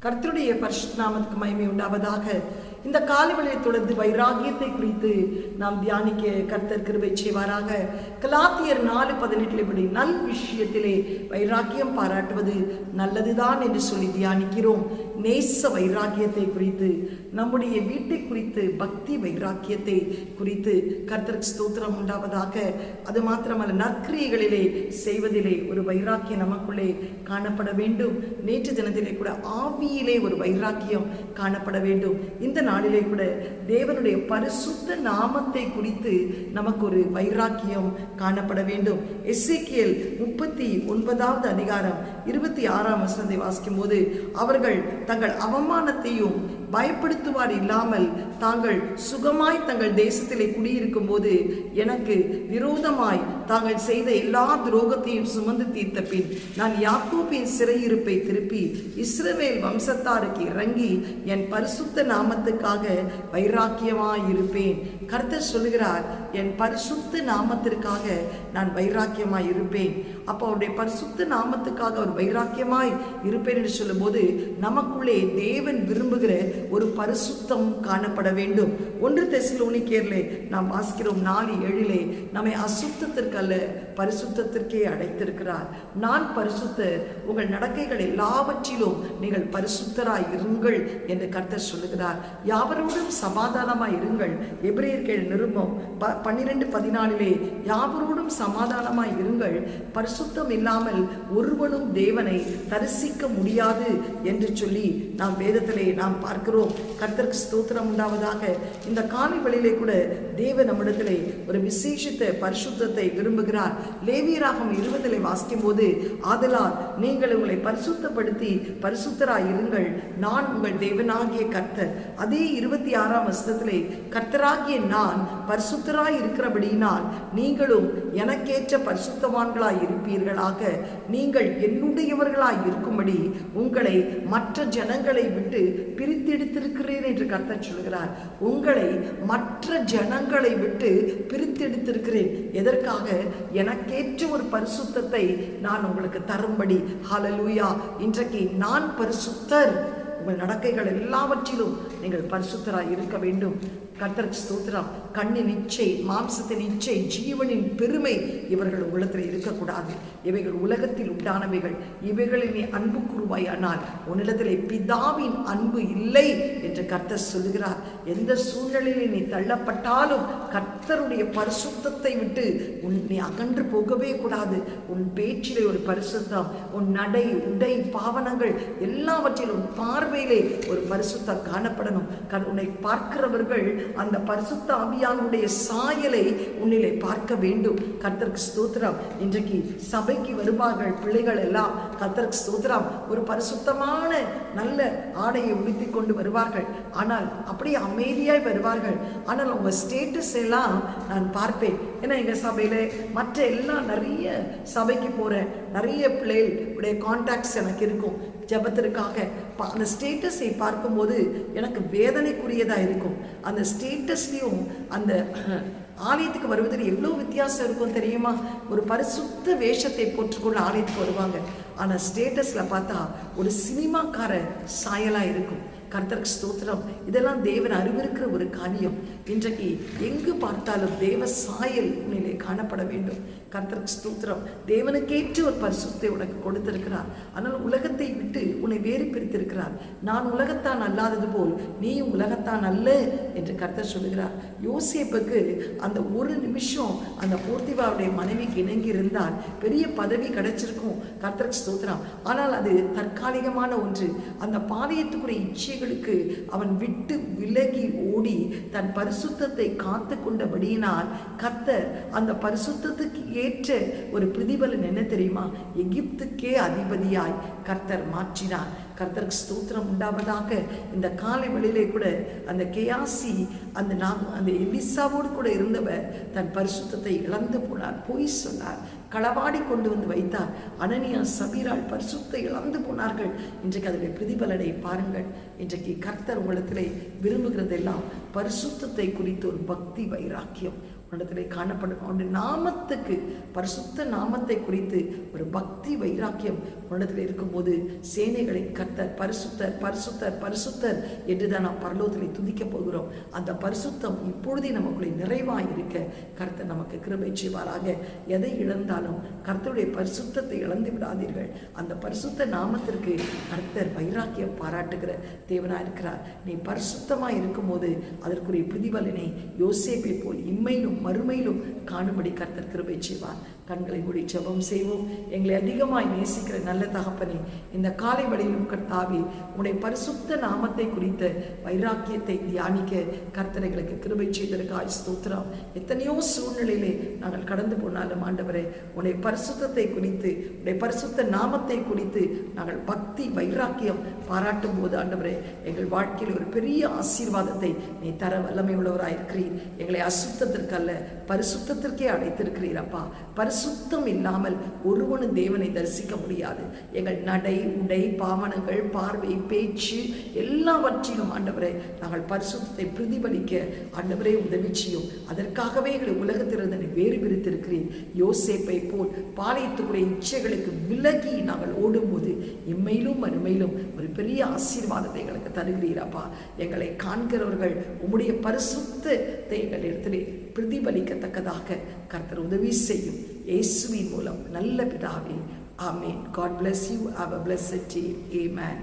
கர்த்தருடைய பரிசுத்த நாமத்துக்கு மகிமை உண்டாவதாக. இந்த காலைவெளியை தொடர்ந்து வைராகியத்தை குறித்து நாம் தியானிக்க கர்த்தர் கிருபை செய்வாராக. கலாத்தியர் 4:18 நல் விஷயத்திலே வைராக்கியம் பாராட்டுவது நல்லதுதான் என்று சொல்லி தியானிக்கிறோம். நேச வைராக்கியத்தை குறித்து, நம்முடைய வீட்டை குறித்து, பக்தி வைராக்கியத்தை குறித்து கர்த்தருக்கு ஸ்தோத்திரம் உண்டாவதாக. அது மாத்திரமல்ல, நற்கிரியைகளிலே செய்வதிலே ஒரு வைராக்கியம் நமக்குள்ளே காணப்பட வேண்டும். நேற்று தினத்திலே கூட ஆவியிலே ஒரு வைராக்கியம் காணப்பட வேண்டும். இந்த நாளிலே கூட தேவனுடைய பரிசுத்த நாமத்தை குறித்து நமக்கு ஒரு வைராக்கியம் காணப்பட வேண்டும். எசேக்கியேல் 39வது அதிகாரம் 26ஆம் வசனத்தை வாசிக்கும் போது, அவர்கள் தங்கள் அவமானத்தையும் பயப்படுத்துவார் இல்லாமல் தாங்கள் சுகமாய் தங்கள் தேசத்திலே குடியிருக்கும் போது எனக்கு விரோதமாய் தாங்கள் செய்த எல்லா துரோகத்தையும் சுமந்து தீர்த்த பின் நான் யாக்கோபின் சிறையிருப்பை திருப்பி இஸ்ரவேல் வம்சத்தாருக்கு இறங்கி என் பரிசுத்த நாமத்துக்காக வைராக்கியமாய் இருப்பேன். கர்த்தர் சொல்லுகிறார், என் பரிசுத்த நாமத்திற்காக நான் வைராக்கியமாய் இருப்பேன். அப்போ அவருடைய பரிசுத்த நாமத்துக்காக அவர் வைராக்கியமாய் இருப்பேன் என்று சொல்லும் போது நமக்குள்ளே தேவன் விரும்புகிற ஒரு பரிசுத்தம் காணப்பட வேண்டும். 1 தெசலோனிக்கேயரிலே நாம் வாசிக்கிறோம் 4:7 நம்மை அசுத்தத்திற்கு அல்ல பரிசுத்தத்திற்கே அடைத்திருக்கிறார். நான் பரிசுத்தர், உங்கள் நடக்கைகள் எல்லாவற்றிலும் நீங்கள் பரிசுத்தராய் இருங்கள் என்று கர்த்தர் சொல்லுகிறார். யாவரோடும் சமாதானமாய் இருங்கள். எபிரேயர் நிருபம் 12:14 யாவரோடும் சமாதானமாய் இருங்கள், பரிசுத்தம் இல்லாமல் ஒருவனும் தேவனை தரிசிக்க முடியாது என்று சொல்லி நாம் வேதத்திலே நாம் பார்க்கிறோம். கர்த்தருக்கு ஸ்தோத்திரம் உண்டாவதாக. இந்த காலை வேளையிலே கூட தேவன் நம்மிடத்திலே ஒரு விசேஷித்த பரிசுத்தத்தை விரும்புகிறார். லேவியராகமம் 20 வாசிக்கும் போது, ஆதலால் நீங்கள் உங்களை பரிசுத்தப்படுத்தி பரிசுத்தராய் இருங்கள், நான் உங்கள் தேவனாகிய கர்த்தர். அதே 26ஆம் வசனத்திலே, கர்த்தராகிய நான் பரிசுத்தராய் இருக்கிறபடியினால் நீங்களும் எனக்கேற்ற பரிசுத்தவான்களாய் இருப்பீர்களாக, நீங்கள் என்னுடையவர்களாய் இருக்கும்படி உங்களை மற்ற ஜனங்களை விட்டு பிரித்தெடுத்திருக்கிறேன் என்று கர்த்தர் சொல்கிறார். உங்களை மற்ற ஜனங்களை விட்டு பிரித்தெடுத்திருக்கிறேன். எதற்காக? எனக்கேற்ற ஒரு பரிசுத்தத்தை நான் உங்களுக்கு தரும்படி. ஹல்லேலூயா. இன்றைக்கு நான் பரிசுத்தர், உங்கள் நடக்கைகள் எல்லாவற்றிலும் நீங்கள் பரிசுத்தராய் இருக்க வேண்டும். கர்த்தருக்கு ஸ்தோத்திரம். கண்ணின் இச்சை, மாம்சத்தின் இச்சை, ஜீவனின் பெருமை இவர்கள் உள்ளத்தில் இருக்கக்கூடாது. இவைகள் உலகத்தில் உண்டானவைகள். இவைகளில் நீ அன்பு கூறுவாயானால் உன்னிடத்திலே பிதாவின் அன்பு இல்லை என்று கர்த்தர் சொல்லுகிறார். எந்த சூழ்நிலையில் நீ தள்ளப்பட்டாலும் கர்த்தருடைய பரிசுத்தத்தை விட்டு நீ அகன்று போகவே கூடாது. உன் பேச்சிலே ஒரு பரிசுத்தம், உன் நடை, உடை, பாவனங்கள் எல்லாவற்றிலும் பார்வையிலே ஒரு பரிசுத்தம் காணப்படணும். உன்னை பார்க்கிறவர்கள் அந்த பரிசுத்த ஆவியானுடைய சாயலை உன்னிலே பார்க்க வேண்டும். கர்த்தருக்கு ஸ்தோத்திரம். இன்றைக்கு சபைக்கு வருவார்கள் பிள்ளைகள் எல்லாம். கர்த்தருக்கு ஸ்தோத்திரம். ஒரு பரிசுத்தமான நல்ல ஆடையை உடுத்திக் கொண்டு வருவார்கள். ஆனால் அப்படியே அமைதியாய் வருவார்கள். ஆனால் உங்க ஸ்டேட்டஸ் எல்லாம் நான் பார்ப்பேன். ஏன்னா எங்க சபையில மற்ற எல்லாம் நிறைய சபைக்கு போற நிறைய பிள்ளைகளுடைய கான்டாக்ட்ஸ் எனக்கு இருக்கும் ஜபத்திற்காக. அந்த ஸ்டேட்டஸை பார்க்கும்போது எனக்கு வேதனைக்குரியதாக இருக்கும். அந்த ஸ்டேட்டஸ்லையும் அந்த ஆலயத்துக்கு வருவதில் எவ்வளோ வித்தியாசம் இருக்கும் தெரியுமா? ஒரு பரிசுத்த வேஷத்தை போட்டுக்கொண்டு ஆலயத்துக்கு வருவாங்க. ஆனால் ஸ்டேட்டஸில் பார்த்தா ஒரு சினிமாக்கார சாயலாக இருக்கும். கர்த்தருக்கு ஸ்தோத்திரம். இதெல்லாம் தேவன் அறிவிருக்கிற ஒரு காரியம். இன்றைக்கு எங்கு பார்த்தாலும் தேவ சாயல் உன்னிலே காணப்பட வேண்டும். கர்த்தருக்கு ஸ்தோத்திரம். தேவனுக்கேற்ற ஒரு பரிசுத்தை உனக்கு கொடுத்திருக்கிறார். ஆனால் உலகத்தை விட்டு உன்னை வேறு பிரித்திருக்கிறார். நான் உலகத்தான் அல்லாதது போல் நீயும் உலகத்தான் அல்ல என்று கர்த்தர் சொல்லுகிறார். யோசேப்புக்கு அந்த ஒரு நிமிஷம் அந்த போர்த்திபாவுடைய மனைவிக்கு இணங்கி இருந்தால் பெரிய பதவி கிடைச்சிருக்கும். கர்த்தருக்கு ஸ்தோத்திரம். ஆனால் அது தற்காலிகமான ஒன்று. அந்த பாளையத்துக்குரிய இச்சைகளுக்கு அவன் விட்டு விலகி ஓடி தன் பரிசுத்தத்தை காத்து கொண்டபடியினால் கர்த்தர் அந்த பரிசுத்தத்துக்கு ஏற்ற ஒரு பிரதிபலன் என்ன தெரியுமா? எகிப்துக்கே அதிபதியாய் கர்த்தர் மாற்றினார். கர்த்தருக்கு ஸ்தோத்திரம் உண்டாவதாக. இந்த காலை வேளையிலே கூட அந்த கேயாசி அந்த எலிசாவோடு கூட இருந்தவர் தன் பரிசுத்தத்தை இழந்து போனார். பொய் சொன்னார், களவாடி கொண்டு வந்து வைத்தார். அனனியா, சபீரால் பரிசுத்தை இழந்து போனார்கள். இன்றைக்கு அதனுடைய பிரதிபலனை பாருங்கள். இன்றைக்கு கர்த்தர் உங்களிடத்திலே விரும்புகிறதெல்லாம் பரிசுத்தத்தை குறித்து ஒரு பக்தி வைராக்கியம், உன்னிடத்திலே காணப்படும். அவருடைய நாமத்துக்கு, பரிசுத்த நாமத்தை குறித்து ஒரு பக்தி வைராக்கியம் உன்னிடத்தில் இருக்கும்போது சேனைகளின் கர்த்தர் பரிசுத்தர் பரிசுத்தர் பரிசுத்தர் என்றுதான் நாம் பரலோகத்திலே துதிக்க போகிறோம். அந்த பரிசுத்தம் இப்பொழுதே நமக்குள்ளே நிறைவாய் இருக்க கர்த்தர் நமக்கு கிருபை செய்வாராக. எதை இழந்தாலும் கர்த்தருடைய பரிசுத்தத்தை இழந்து விடாதீர்கள். அந்த பரிசுத்த நாமத்திற்கு கர்த்தர் வைராக்கியம் பாராட்டுகிற தேவனாய் இருக்கிறார். நீ பரிசுத்தமாய் இருக்கும்போது அதற்குரிய பிரதிபலனை யோசேப்பை போல் இம்மையிலும் மறுமையிலும் காணும்படி கர்த்தர் கிருபை செய்வார். கண்களை மூடி ஜெபம் செய்வோம். எங்களை அதிகமாய் நேசிக்கிற நல்ல தகப்பனே, இந்த காலை வழியிலும் கர்த்தாவே உன்னுடைய பரிசுத்த நாமத்தை குறித்த வைராக்கியத்தை தியானிக்க கர்த்தர் எங்களுக்கு கிருபை செய்ததற்காய் ஸ்தோத்திரம். எத்தனையோ சூழ்நிலையிலே நாங்கள் கடந்து போனாலும் ஆண்டவரே, உன்னுடைய பரிசுத்தத்தை குறித்து, உன்னுடைய பரிசுத்த நாமத்தை குறித்து நாங்கள் பக்தி வைராக்கியம் பாராட்டும் போது ஆண்டவரே, எங்கள் வாழ்க்கையில் ஒரு பெரிய ஆசீர்வாதத்தை நீ தர வல்லமை உள்ளவராயிருக்கிறீர். எங்களை அசுத்தத்திற்கு அல்ல பரிசுத்தத்திற்கே அழைத்திருக்கிறீர் அப்பா. பரிசுத்தம் இல்லாமல் ஒருவனும் தேவனை தரிசிக்க முடியாது. எங்கள் நடை, உடை, பாவனங்கள், பார்வை, பேச்சு எல்லாவற்றிலும் ஆண்டவரே நாங்கள் பரிசுத்தத்தை பிரதிபலிக்க ஆண்டவரே உதவி செய்யும். அதற்காகவே எங்களை உலகத்திலிருந்து வேறு பிரித்திருக்கிறீர். யோசேப்பை போல் பாளையத்துக்குரிய இச்சைகளுக்கு விலகி நாங்கள் ஓடும்போது இம்மையிலும் மறுமையிலும் ஒரு பெரிய ஆசீர்வாதத்தை எங்களுக்கு தருகிறீரப்பா. எங்களை காண்கிறவர்கள் உம்முடைய பரிசுத்தத்தை எங்கள் இடத்திலே பிரதிபலிக்கத்தக்கதாக கர்த்தர் உதவி செய்யும். இயேசுவின் மூலம் நல்ல பிதாவே, ஆமென். God bless you. Have a blessed day. Amen.